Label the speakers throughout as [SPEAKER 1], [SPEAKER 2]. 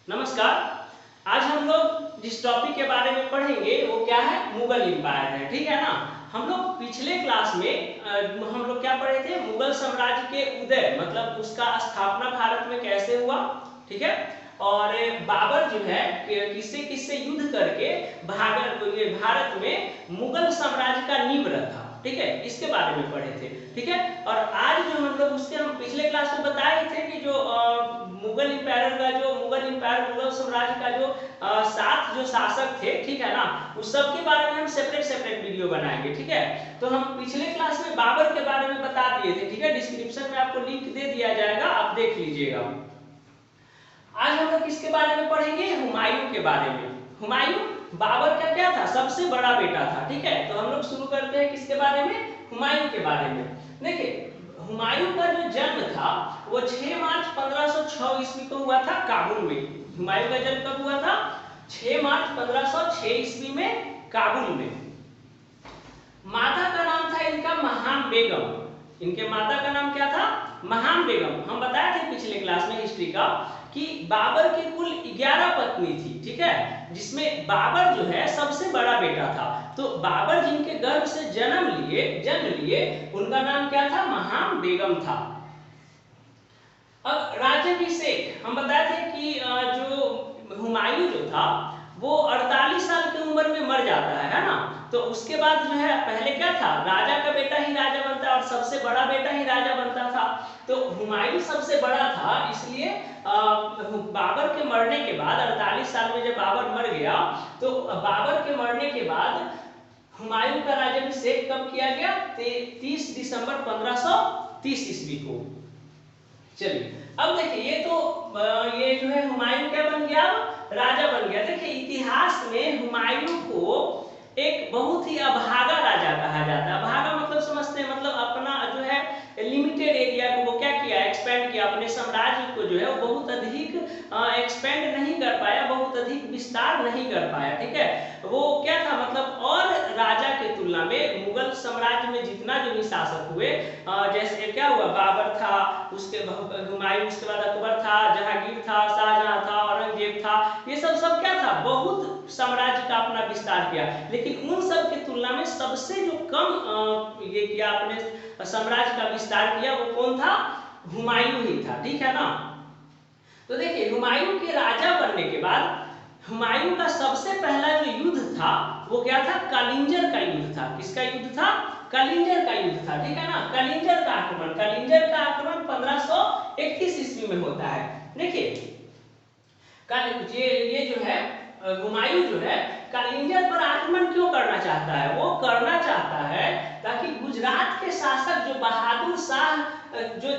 [SPEAKER 1] नमस्कार। आज हम लोग जिस टॉपिक के बारे में पढ़ेंगे वो क्या है, मुगल एम्पायर है। ठीक है ना। हम लोग पिछले क्लास में हम लोग क्या पढ़े थे, मुगल साम्राज्य के उदय मतलब उसका स्थापना भारत में कैसे हुआ। ठीक है। और बाबर जो है किससे किससे युद्ध करके भारत में मुगल साम्राज्य का नींव रखा। ठीक है, इसके बारे में पढ़े थे। ठीक है। और आज जो हम लोग उसके हम पिछले क्लास में बताए थे कि जो मुगल एम्पायर का जो मुगल साम्राज्य का जो 7 जो शासक थे, ठीक है ना, उस सब के बारे में हम सेपरेट वीडियो बनाएंगे। ठीक है। तो हम पिछले क्लास में बाबर के बारे में बता दिए थे। ठीक है, डिस्क्रिप्शन में आपको लिंक दे दिया जाएगा, आप देख लीजिएगा। आज हम लोग किसके बारे में पढ़ेंगे, हुमायूं के बारे में। हुमायूं बाबर का क्या था, सबसे बड़ा बेटा था। ठीक है, तो हम लोग शुरू करते हैं किसके बारे में, हुमायूं के बारे में। देखिए, हुमायूं का जो जन्म था वो 6 मार्च 1506 ईस्वी को हुआ था काबुल में। हुमायूं का जन्म कब हुआ था, 6 मार्च 1506 ईस्वी में काबुल में। माता का नाम था इनका महान बेगम। इनके माता का नाम क्या था, महान बेगम। हम बताए थे पिछले क्लास में हिस्ट्री का कि बाबर की कुल 11 पत्नी थी। ठीक है, जिसमें बाबर जो है सबसे बड़ा बेटा था। तो बाबर जिनके गर्भ से जन्म लिए उनका नाम क्या था, महान बेगम था। अब राज्याभिषेक हम बताए थे कि जो हुमायूं जो था वो 48 साल की उम्र में मर जाता है ना। तो उसके बाद जो है पहले क्या था, राजा का बेटा ही राजा बनता और सबसे बड़ा बेटा ही राजा बनता था। तो हुमायूं सबसे बड़ा था, इसलिए बाबर के मरने के बाद 48 साल में जब बाबर मर गया तो बाबर के मरने के बाद हुमायूं का राज्याभिषेक कब किया गया, 30 दिसंबर 1530 ईस्वी को। चलिए अब देखिए, ये जो है हुमायूं क्या बन गया, राजा बन गया। देखिए इतिहास में हुमायूं को एक बहुत ही अभागा राजा कहा जाता है। अभागा मतलब समझते हैं, मतलब अपना जो है लिमिटेड एरिया को वो क्या किया, एक्सपेंड किया। अपने साम्राज्य को जो है वो बहुत अधिक एक्सपेंड नहीं कर पाया, बहुत अधिक विस्तार नहीं कर पाया। ठीक है, वो क्या था मतलब, और राजा के तुलना में मुगल साम्राज्य में जितना जो भी शासक हुए, जैसे क्या हुआ, बाबर था, उसके हुमायूं, उसके बाद अकबर था, जहांगीर था, शाहजहां था, औरंगजेब था, ये सब क्या था, बहुत साम्राज्य का अपना विस्तार किया। लेकिन उन सब की तुलना में सबसे जो कम ये किया, अपने साम्राज्य का विस्तार किया, वो कौन था, हुमायूं ही था। ठीक है ना। तो देखिए हुमायूं के राजा बनने के बाद हुमायूं का सबसे पहला जो युद्ध था वो क्या था, कलिंजर का युद्ध था। किसका युद्ध था, कलिंजर का युद्ध था। ठीक है ना। कलिंजर का आक्रमण 1531 ईस्वी में होता है। देखिए ये जो है हुमायूं जो है कलिंजर पर आक्रमण क्यों करना चाहता है, वो करना चाहता है ताकि गुजरात के शासक जो बहादुर शाह जो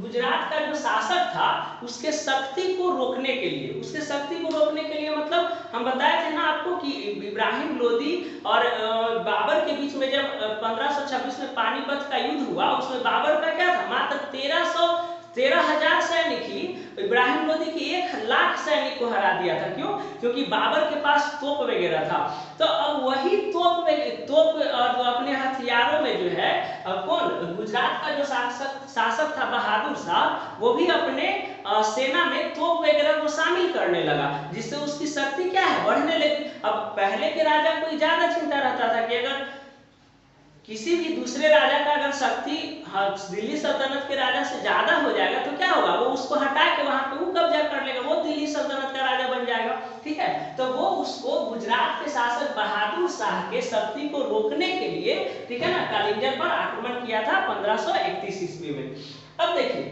[SPEAKER 1] गुजरात का जो शासक था उसके शक्ति को रोकने के लिए, मतलब हम बताए थे ना आपको कि इब्राहिम लोदी और बाबर के बीच में जब 1526 में पानीपत का युद्ध हुआ, उसमें बाबर का क्या था, मात्र 13,000 सैनिक ही इब्राहिम लोदी की 1,00,000 सैनिक को हरा दिया था। क्यों, क्योंकि बाबर के पास तोप वगैरह था। तो अब वही तोप और अपने हथियारों में जो है कौन, गुजरात का जो शासक था बहादुर शाह, वो भी अपने सेना में तोप वगैरह को शामिल करने लगा, जिससे उसकी शक्ति क्या है, बढ़ने लगी। अब पहले के राजा को ज्यादा चिंता रहता था कि अगर किसी भी दूसरे राजा का अगर शक्ति दिल्ली सल्तनत के राजा से ज्यादा हो जाएगा तो क्या होगा, वो उसको हटा के वहां पे वो कब्जा कर लेगा, वो दिल्ली सल्तनत का राजा बन जाएगा। ठीक है, तो वो उसको गुजरात के शासक बहादुर शाह के शक्ति को रोकने के लिए, ठीक है ना, कलिंजर पर आक्रमण किया था 1531 ईस्वी में। अब देखिए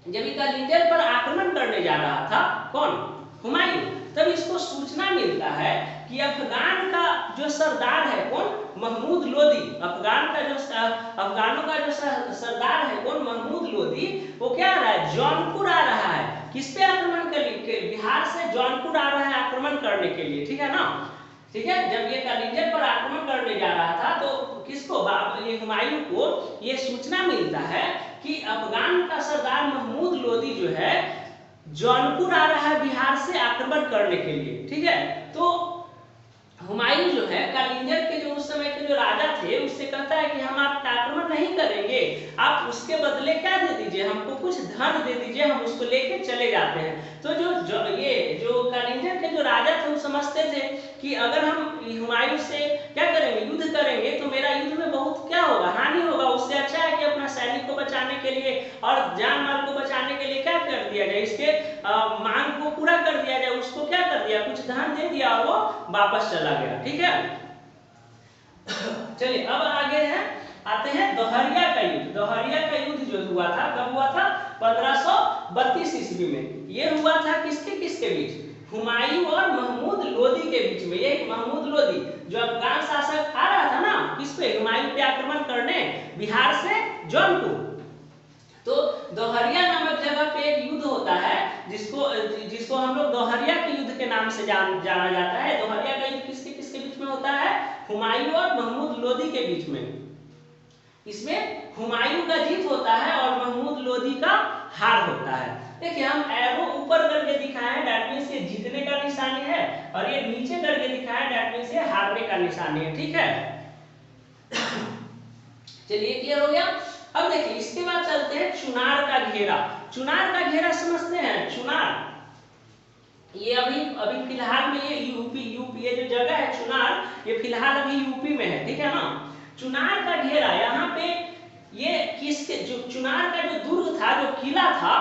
[SPEAKER 1] जब कलिंजर पर आक्रमण करने जा रहा था कौन, हुमायूं, तब इसको सूचना मिलता है कि अफगान का जो सरदार है कौन, महमूद लोदी। अफगानों का जो सरदार है कौन, महमूद लोदी, वो क्या आ रहा है, जौनपुर आ रहा है। किस पे आक्रमण के लिए, बिहार से जौनपुर आ रहा है आक्रमण करने के लिए। ठीक है ना। ठीक है, जब ये कलिंजर पर आक्रमण करने जा रहा था तो किसको, ये हुमायूं को ये सूचना मिलता है कि अफगान का सरदार महमूद लोदी जो है जौनपुर आ रहा है बिहार से आक्रमण करने के लिए। ठीक है, तो हुमायूं जो है कालिंजर के जो उस समय के जो राजा थे उससे कहता है कि हम आप आक्रमण नहीं करेंगे, आप उसके बदले क्या दे दीजिए, हमको कुछ धन दे दीजिए, हम उसको लेके चले जाते हैं। तो जो कालिंजर के जो राजा थे वो समझते थे कि अगर हम हुमायूं से क्या करेंगे, युद्ध करेंगे, तो मेरा युद्ध में बहुत क्या होगा, हानि होगा। उससे अच्छा है कि अपना सैनिक को बचाने के लिए और जान माल को बचाने के लिए क्या कर दिया जाए, इसके मांग को पूरा कर दिया जाए। उसको क्या कर दिया, कुछ धन दे दिया और वो वापस चला गया। ठीक है, चलिए अब आगे है, आते हैं दोहरिया का युद्ध। दोहरिया का युद्ध जो हुआ था कब हुआ था, 1532 ईस्वी में। ये हुआ था किसके किसके बीच, हुमायूं और महमूद लोदी के बीच में। ये महमूद लोदी जो अफगान शासक आ रहा था ना किस पे, हुमायूं पे आक्रमण करने बिहार से जौनपुर। तो दोहरिया नामक जगह पे एक युद्ध होता है जिसको हम लोग दोहरिया के युद्ध के नाम से जाना जाता है। दोहरिया का युद्ध किसके किसके बीच में होता है, हुमायूं और महमूद लोदी के बीच में। इसमें हुमायूं का जीत होता है और महमूद लोदी का हार होता है। देखिए हम एरो ऊपर करके दिखाए हैं, दैट मींस ये जीतने का निशानी है, और ये नीचे करके दिखाए हैं, दैट मींस ये हारने का निशानी है। ठीक है, चलिए क्लियर हो गया। अब देखिए इसके बाद चलते हैं चुनार का घेरा। चुनार का घेरा समझते हैं, चुनार ये अभी अभी फिलहाल में ये यूपी ये जो जगह है चुनार, ये फिलहाल अभी यूपी में है। ठीक है ना, चुनार का घेरा यहाँ पे ये किसके, जो चुनार का जो दुर्ग था, जो किला था,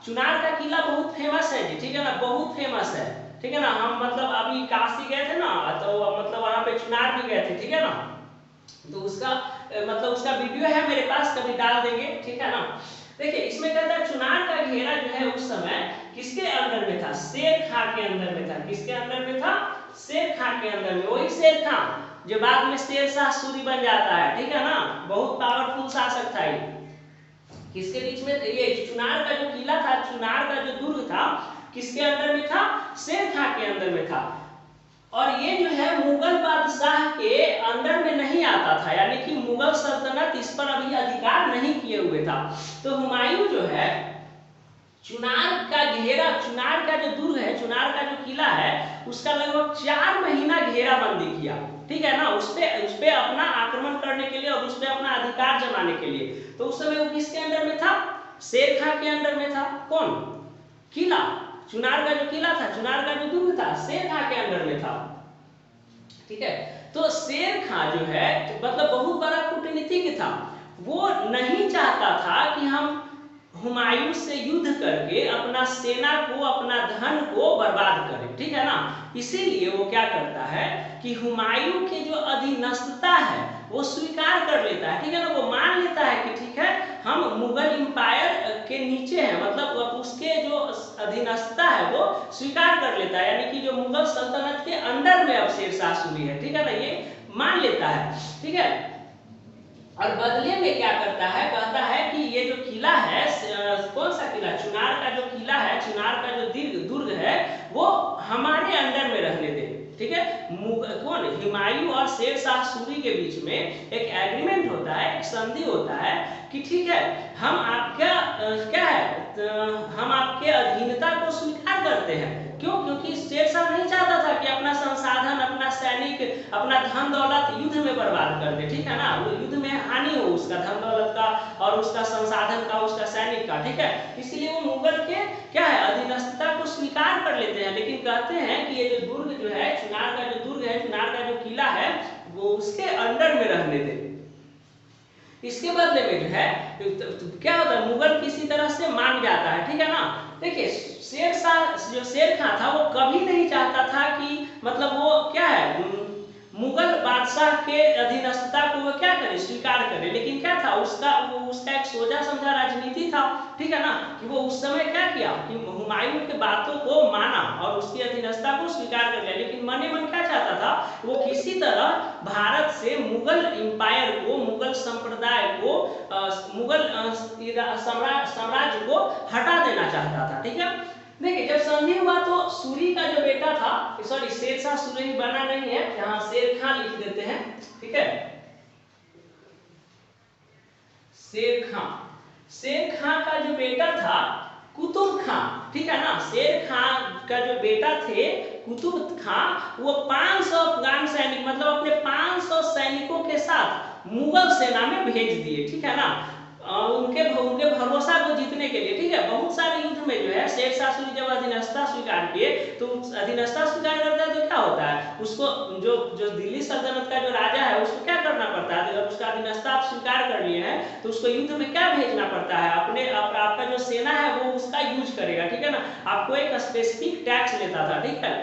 [SPEAKER 1] चुनार का किला बहुत फेमस है जी। ठीक है ना, बहुत फेमस है। ठीक है ना, हम मतलब अभी काशी गए थे ना, तो मतलब वहां पे चुनार भी गए थे। ठीक है ना, तो उसका मतलब उसका वीडियो है मेरे पास, कभी डाल देंगे। ठीक है ना, देखिए इसमें कहता है चुनार का घेरा जो है उस समय किसके अंदर में था, शेर खां के अंदर में था। किसके अंदर में था, शेर खां के अंदर में। वही शेर खां जो बाद में शेरशाह सूरी बन जाता है। ठीक है ना, बहुत पावरफुल शासक था ये। किसके बीच में, ये चुनार का जो किला था, चुनार का जो दुर्ग था, किसके अंदर में था, शेर खां के अंदर में था। और ये जो है मुगल बादशाह के अंडर में नहीं आता था, यानी कि मुगल सल्तनत इस पर अभी अधिकार नहीं किए हुए था। तो हुमायूं जो है चुनार का घेरा, चुनार का जो दुर्ग है, चुनार का जो किला है, उसका लगभग 4 महीना घेराबंदी किया। ठीक है ना, उस पे अपना आक्रमण करने के लिए और उस पे अपना अधिकार जमाने के लिए। तो उस समय वो किसके अंडर में था, शेर खां के अंडर में था। कौन, किला, चुनार का जो किला था, चुनार का जो दुर्ग था, शेर खां के अंडर में था। ठीक है, तो शेर खां जो है मतलब बहुत बड़ा कूटनीतिज्ञ था। वो नहीं चाहता था कि हम हुमायूं से युद्ध करके अपना सेना को, अपना धन को बर्बाद करें। ठीक है ना, इसीलिए वो क्या करता है कि हुमायूं के जो अधीनस्थता है वो स्वीकार कर लेता है। ठीक है ना, वो मान लेता है कि ठीक है हम मुगल एम्पायर के नीचे हैं, मतलब उसके जो अधीनस्थता है वो स्वीकार कर लेता है, यानी कि जो मुगल सल्तनत के अंडर में अब शेरशाह सूरी है। ठीक है ना, ये मान लेता है। ठीक है, और बदले में क्या करता है, कहता है कि ये जो किला है, कौन सा किला, चुनार का जो किला है, चुनार का जो दुर्ग है, वो हमारे अंडर में रहने दे। ठीक है, कौन, हुमायूं और शेरशाह सूरी के बीच में एक एग्रीमेंट होता है, एक संधि होता है कि ठीक है हम आपका क्या है, हम आपके अधीनता को स्वीकार करते हैं। क्यों, क्योंकि शेरशाह नहीं चाहता था कि अपना संसाधन, अपना सैनिक, अपना धन दौलत युद्ध में बर्बाद कर दे। ठीक है ना, वो युद्ध में हानि हो उसका धन दौलत का और उसका संसाधन का, उसका सैनिक का। ठीक है, इसलिए वो मुगल के क्या है अधीनस्थता को स्वीकार कर लेते हैं, लेकिन कहते हैं कि ये जो दुर्ग जो है, चुनार का जो दुर्ग है, चुनार का जो किला है, वो उसके अंडर में रहने दे। इसके बदले में जो है क्या होता है, मुगल किसी तरह से मान जाता है। ठीक है ना, देखिए शेरशाह जो शेर खां था वो कभी नहीं चाहता था कि मतलब वो क्या है मुगल बादशाह के अधीनस्थता को वो क्या करे, स्वीकार करे। लेकिन क्या था उसका एक सोचा समझा राजनीति था। ठीक है ना, कि वो उस समय क्या किया कि हुमायूं के बातों को माना और उसकी अधीनस्थता को स्वीकार कर लिया, लेकिन मन ही मन क्या चाहता था, वो किसी तरह भारत से मुगल एम्पायर को, मुगल संप्रदाय को, मुगल साम्राज्य को हटा देना चाहता था। ठीक है, देखिए जब संधि हुआ तो सूरी का जो बेटा था, सॉरी शेरशाह सूरी बना नहीं है, यहाँ शेर खां लिख देते हैं। ठीक है, शेर खां का जो बेटा था कुतुब खां, ठीक है ना, शेर खां का जो बेटा थे कुतुब खां, वो 500 अफगान सैनिक मतलब अपने 500 सैनिकों के साथ मुगल सेना में भेज दिए, ठीक है ना, उनके भरोसा को जीतने के लिए, ठीक है। बहुत सारे युद्ध में जो है शेरशाह सूरी जब अधीनस्थता स्वीकार किए, तो अधीनस्थता स्वीकार करता है तो क्या होता है, उसको जो जो दिल्ली सल्तनत का जो राजा है उसको क्या करना पड़ता है, अगर उसका अधीनस्थता आप स्वीकार कर लिए हैं तो उसको युद्ध में क्या भेजना पड़ता है, अपने आपका जो सेना है वो उसका यूज करेगा, ठीक है ना, आपको एक स्पेसिफिक टैक्स लेता था, ठीक है,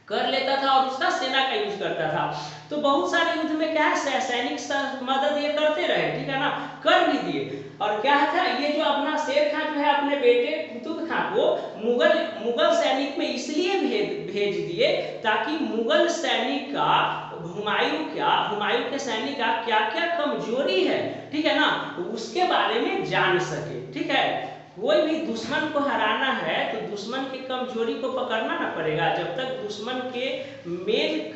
[SPEAKER 1] कर लेता था और उसका सेना का यूज करता था। तो बहुत सारे युद्ध में क्या है सैनिक मदद ये करते रहे, ठीक है ना, कर भी दिए। और क्या था, ये जो अपना शेर खां जो है अपने बेटे कुतुब खां को मुगल सैनिक में इसलिए भेज दिए ताकि मुगल सैनिक का हुमायूं के सैनिक का क्या क्या कमजोरी है, ठीक है ना, उसके बारे में जान सके, ठीक है। कोई भी दुश्मन को हराना है तो दुश्मन की कमजोरी को पकड़ना ना पड़ेगा, जब तक दुश्मन के मेन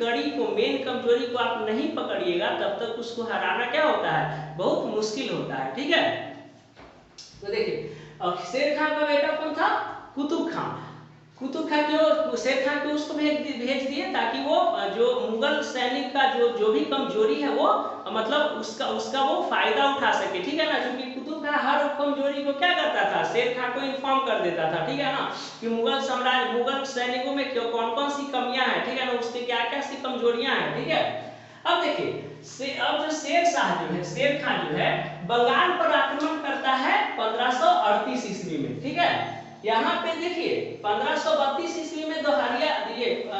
[SPEAKER 1] कमजोरी को आप नहीं पकड़िएगा तब तक उसको हराना क्या होता है, बहुत मुश्किल होता है, ठीक है। तो देखिए शेर खां का बेटा कौन था, कुतुब खां जो शेर खां को उसको भेज दिए ताकि वो जो मुगल सैनिक का जो भी कमजोरी है वो मतलब उसका वो फायदा उठा सके, ठीक है ना, क्योंकि कुतुब खां हर कमजोरी को क्या करता था, शेर खां को इन्फॉर्म कर देता था, ठीक है ना, कि मुगल सैनिकों में कौन कौन सी कमियां हैं, ठीक है ना, उसके क्या क्या सी कमजोरियां हैं, ठीक है। अब देखिए अब जो शेर खां जो है बंगाल पर आक्रमण करता है 1538 ईस्वी में, ठीक है। यहाँ पे देखिए 1532 ईस्वी में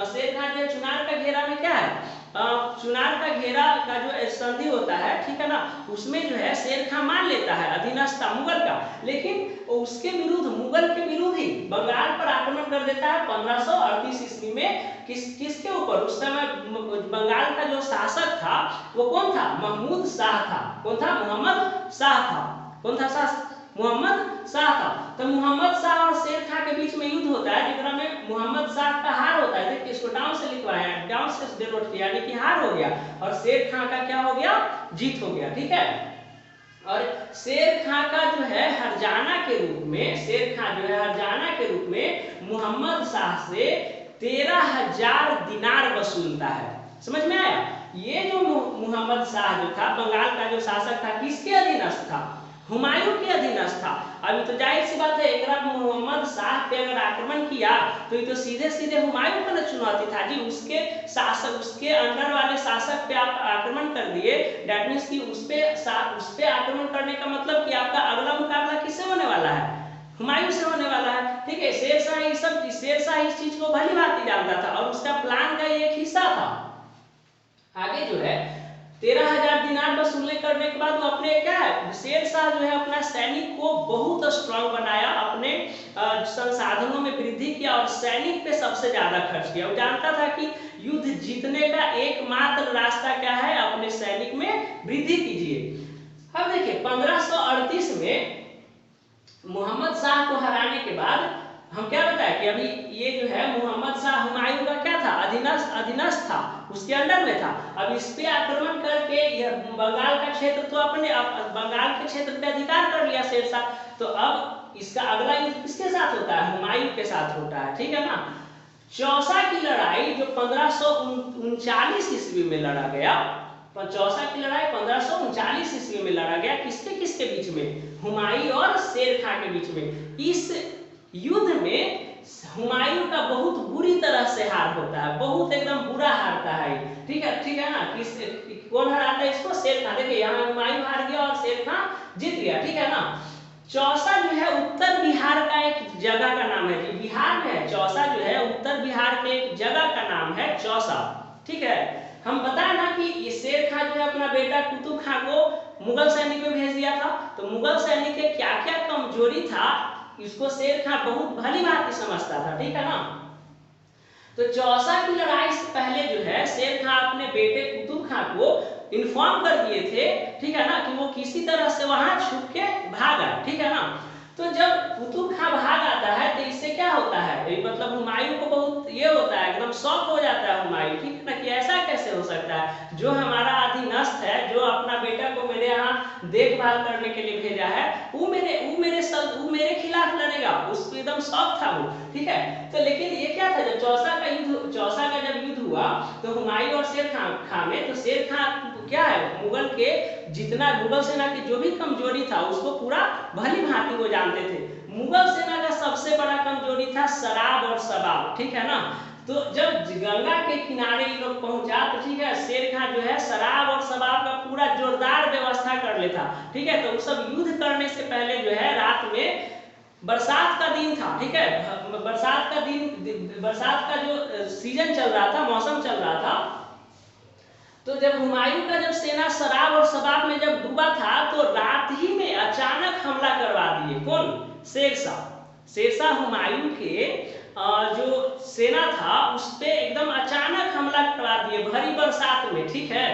[SPEAKER 1] शेर खां जो चुनार का घेरा में क्या है, चुनार का घेरा का जो संधि होता है, ठीक है ना, उसमें जो है शेर खां मान लेता है अधीनस्थता मुगल का, लेकिन उसके विरुद्ध मुगल के विरुद्ध ही बंगाल पर आक्रमण कर देता है 1538 ईस्वी में। किसके ऊपर, उस समय बंगाल का जो शासक था वो कौन था, महमूद शाह था, कौन था, मोहम्मद शाह था, कौन था शासक, मोहम्मद शाह था। तो मोहम्मद शाह और शेर खां के बीच में युद्ध होता है जिसमें में मोहम्मद शाह का हार होता है, देखिए इसको डाउन से लिखवाया है, डाउन से डिनोट किया, यानी कि हार हो गया, और शेर खां का क्या हो गया, जीत हो गया, ठीक है। और शेर खां का जो है हरजाना के रूप में मोहम्मद शाह से 13,000 दिनार वसूलता है, समझ में आया। ये जो मोहम्मद शाह जो था बंगाल का जो शासक था, किसके अधीनस्थ था, हुमायूं के अधीनस्थ था। अभी तो जाहिर सी बात है, अगर मोहम्मद शाह पे अगर आक्रमण किया तो ये तो सीधे सीधे हुमायूं का चुनौती था जी, उसके अंडर वाले शासक पे आप आक्रमण कर दिए, दैट मींस कि उस पे आक्रमण करने का मतलब कि आपका अगला मुकाबला किससे होने वाला है, हुमायूं से होने वाला है, ठीक है। शेरशाह इस चीज को भली भांति जानता था और उसका प्लान का ये एक हिस्सा था। आगे जो है 13,000 दिनार वसूलने करने के बाद वो अपने क्या है, शेरशाह जो है अपना सैनिक को बहुत स्ट्रांग बनाया, अपने संसाधनों में वृद्धि किया और सैनिक पे सबसे ज्यादा खर्च किया। वो जानता था कि युद्ध जीतने का एकमात्र रास्ता क्या है, अपने सैनिक में वृद्धि कीजिए। अब देखिए 1538 में मोहम्मद शाह को हराने के बाद हम क्या बताए कि अभी ये जो है मोहम्मद शाह हुमायूं का क्या था, अधीनस्थ था, उसके अंडर में था। अब इस पे आक्रमण करके यह बंगाल का क्षेत्र तो बंगाल के क्षेत्र पे अधिकार कर लिया शेरशाह, तो अब इसका अगला युद्ध किसके साथ होता है, हुमायूं के साथ होता है, ठीक है ना। चौसा की लड़ाई जो 1539 ईस्वी में लड़ा गया, चौसा की लड़ाई 1539 ईस्वी में लड़ा गया, किसके किसके बीच में, हुमायूं और शेर खां के बीच में। इस युद्ध में हुमायूं का बहुत बुरी तरह से हार होता है, बहुत एकदम बुरा हारता है, ठीक है ना। कौन हराता है इसको, शेर खां। देखिए यहाँ हुमायूं हार गया और शेर खां जीत गया, ठीक है ना। चौसा जो है उत्तर बिहार का एक जगह का नाम है जी, बिहार में है चौसा जो है, उत्तर बिहार के एक जगह का नाम है चौसा, ठीक है। हम बताए ना कि ये शेर खां जो है अपना बेटा कुतुब खां को मुगल सैनिक में भेज दिया था, तो मुगल सैनिक के क्या क्या कमजोरी था इसको शेर खां बहुत भली भांति समझता था, ठीक है ना। तो चौसा की लड़ाई से पहले जो है शेर खां अपने बेटे कुतुब खां को इन्फॉर्म कर दिए थे, ठीक है ना, कि वो किसी तरह से वहां छुप के भागा, ठीक है ना। तो जब कुतुब खां भाग आता है तो इससे क्या होता है, मतलब हुमायूं को बहुत ये होता है, एकदम शॉक हो जाता है हुमायूं, ठीक है ना, कि ऐसा कैसे हो सकता है, जो हमारा अधीनस्थ है, जो अपना बेटा को मेरे यहाँ देखभाल करने के लिए भेजा है, वो मेरे खिलाफ लड़ेगा, उसको एकदम शौक था वो, ठीक है। तो लेकिन ये क्या था, जब चौसा का जब युद्ध हुआ तो हुमायूं और शेर खां में, तो शेर खां क्या है, मुगल के जितना मुगल सेना की जो भी कमजोरी था उसको पूरा भली भांति वो जानते थे। मुगल सेना का सबसे बड़ा कमजोरी था शराब और शबाब, ठीक है ना। तो जब गंगा के किनारे ये लोग पहुंचा तो ठीक है, शेर खां जो है शराब और शबाब का पूरा जोरदार व्यवस्था कर लेता, ठीक है। तो वो सब युद्ध करने से पहले जो है रात में, बरसात का दिन था, ठीक है, बरसात का दिन, बरसात का जो सीजन चल रहा था, मौसम चल रहा था, तो जब हुमायूं का जब सेना शराब और शबाब में जब डूबा था तो रात ही में अचानक हमला करवा दिए। कौन? शेरशाह हुमायूं के जो सेना था उस पे एकदम अचानक हमला करवा दिए भरी बरसात में, ठीक है।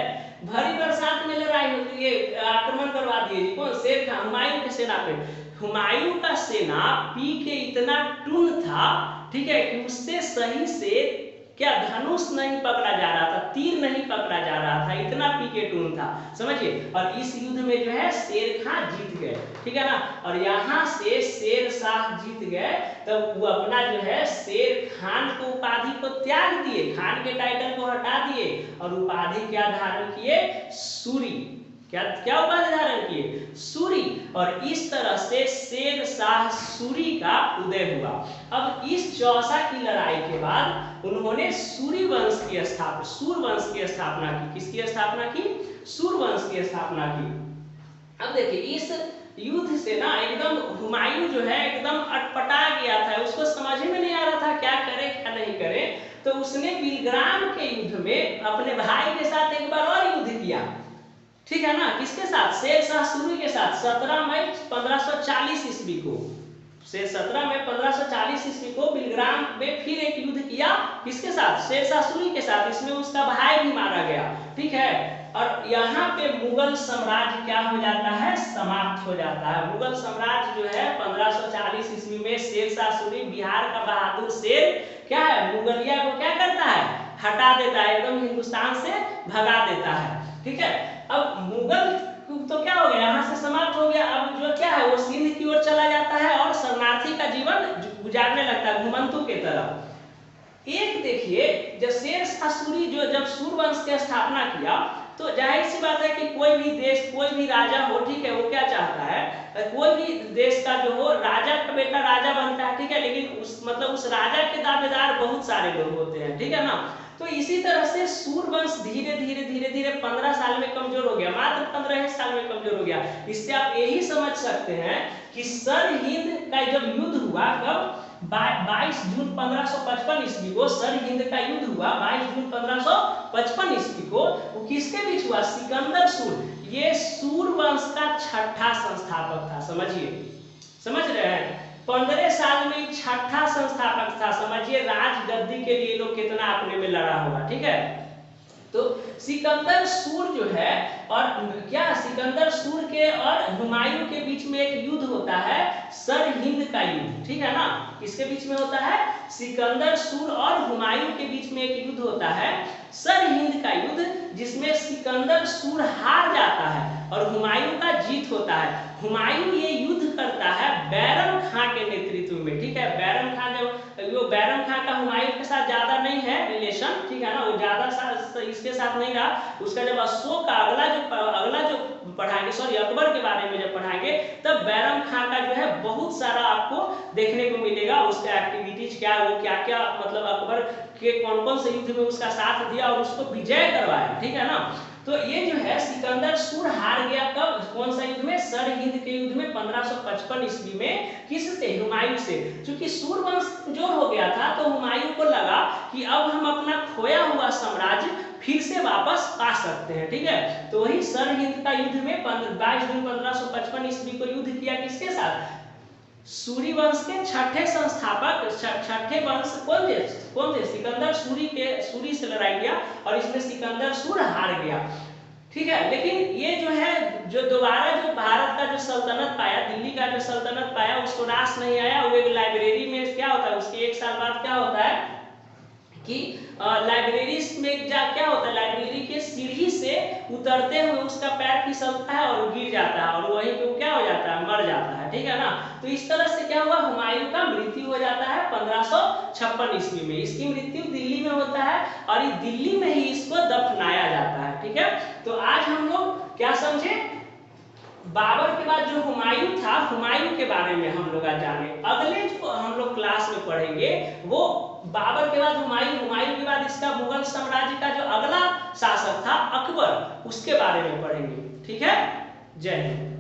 [SPEAKER 1] भरी बरसात में लड़ाई होती है, आक्रमण करवा दिए। कौन? शेर खां हुमायूं के सेना पे। हुमायूं का सेना पी के इतना टून था, ठीक है, कि उससे सही से क्या धनुष नहीं पकड़ा जा रहा था, तीर नहीं पकड़ा जा रहा था, इतना पी के टून था, समझिए। और इस युद्ध में जो है शेर खां जीत गए, ठीक है ना। और यहाँ से शेर शाह जीत गए, तब वो अपना जो है शेर खान को उपाधि को त्याग दिए, खान के टाइटल को हटा दिए और उपाधि क्या धारण किए? सूरी। क्या उपाधि धारण किए? सूरी। और इस तरह से शेर शाह सूरी का उदय हुआ। अब इस चौसा की लड़ाई के बाद उन्होंने सूरी वंश की स्थापना, सूर वंश की स्थापना की। किसकी स्थापना की? सूर वंश की स्थापना की। अब देखिए इस युद्ध से ना एकदम हुमायूं जो है एकदम अटपटा गया था, उसको समझ में नहीं आ रहा था क्या करे क्या नहीं करे। तो उसने बिलग्राम के युद्ध में अपने भाई के साथ एक बार और युद्ध किया, ठीक है ना। किसके साथ? शेर शाह सूरी के साथ। 17 मई 1540 ईस्वी को, 17 मई 1540 ईस्वी को बिलग्राम में फिर एक युद्ध किया। किसके साथ? शेर शाह सूरी के साथ। इसमें उसका भाई भी मारा गया, ठीक है। और यहाँ पे मुगल साम्राज्य क्या हो जाता है? समाप्त हो जाता है। मुगल साम्राज्य जो है 1540 ईस्वी में शेर शाह सूरी, बिहार का बहादुर शेर, क्या है, मुगलिया को क्या करता है? हटा देता है, एकदम हिंदुस्तान से भगा देता है, ठीक है। अब मुगल तो क्या हो गया, यहाँ से समाप्त हो गया। अब जो क्या है वो सिंध की ओर चला जाता है और शरणार्थी का जीवन गुजारने लगता है, घुमंतु के तरफ। एक देखिए, जब शेर शाह सूरी जो जब सूर वंश की स्थापना किया तो जाहिर सी बात है कि कोई भी देश, कोई भी राजा हो, ठीक है, वो क्या चाहता है, कोई भी देश का जो हो राजा का बेटा राजा बनता है, ठीक है, लेकिन उस राजा के दावेदार बहुत सारे लोग होते हैं, ठीक है ना। तो इसी तरह से सूर वंश धीरे धीरे 15 साल में कमजोर हो गया, मात्र 15 साल में कमजोर हो गया। इससे आप यही समझ सकते हैं कि सरहिंद का जब युद्ध हुआ, कब? 22 जून 1555 ईस्वी को सरहिंद का युद्ध हुआ। 22 जून 1555 ईस्वी को वो किसके बीच हुआ? सिकंदर सूर। ये सूर वंश का छठा संस्थापक था, समझ रहे हैं। 15 साल में छठा संस्थापक था, समझिए राजगद्दी के लिए लोग कितना अपने में लड़ा होगा, ठीक है। तो सिकंदर सूर जो है, और क्या सिकंदर सूर के और हुमायूं के बीच में एक युद्ध होता है, सरहिंद का युद्ध, ठीक है ना। किसके बीच में होता है? सिकंदर सूर और हुमायूं के बीच में एक युद्ध होता है, सरहिंद का युद्ध, जिसमें सिकंदर सूर हार जाता है और हुमायूं का जीत होता है। हुमायूं ये युद्ध करता है बैरम खां के नेतृत्व में, ठीक है। बैरम खां बैरम खां का हुमायूं के साथ ज्यादा नहीं है रिलेशन, ठीक है ना, वो ज्यादा इसके साथ नहीं रहा। उसका जब अशोक का अगला जो पढ़ाएंगे, सॉरी अकबर के बारे में जब पढ़ाएंगे, तब बैरम खां का जो है बहुत सारा आपको देखने को मिलेगा, उसका एक्टिविटीज क्या, वो क्या क्या मतलब अकबर के कौन कौन से युद्ध में उसका साथ दिया और उसको विजय करवाया, ठीक है ना। तो ये जो है सिकंदर सूर हार गया, कब? कौन सा युद्ध में? सरहिंद के युद्ध में 1555 ईस्वी में। किससे? हुमायूं से। क्योंकि सूर वंश कमजोर हो गया था तो हुमायूं को लगा कि अब हम अपना खोया हुआ साम्राज्य फिर से वापस पा सकते हैं, ठीक है। तो वही सरहिंद का युद्ध में 22 जून 1555 ईस्वी को युद्ध किया। किसके साथ? सूरी वंश के छठे संस्थापक, छठे वंश कौन थे? सिकंदर सूरी से लड़ाई किया और इसमें सिकंदर सूर हार गया, ठीक है। लेकिन ये जो है जो दोबारा जो भारत का जो सल्तनत पाया, दिल्ली का जो सल्तनत पाया, उसको रास नहीं आया। वो एक लाइब्रेरी में क्या होता है, उसके 1 साल बाद क्या होता है कि लाइब्रेरी में क्या होता है, लाइब्रेरी के सीढ़ी से उतरते हुए उसका पैर फिसलता है और गिर जाता है और वहीं पे क्या हो जाता है, मर जाता है, ठीक है ना। तो इस तरह से क्या हुआ, हुमायूं का मृत्यु हो जाता है 1556 ईस्वी में। इसकी मृत्यु दिल्ली में होता है और ये दिल्ली में ही इसको दफनाया जाता है। ठीक है, तो आज हम लोग क्या समझे, बाबर के बाद जो हुमायूं था, हुमायूं के बारे में हम लोग आज जाने। अगले जो हम लोग क्लास में पढ़ेंगे वो बाबर के बाद हुमायूं, हुमायूं के बाद इसका मुगल साम्राज्य का जो अगला शासक था अकबर, उसके बारे में पढ़ेंगे। ठीक है, जय हिंद।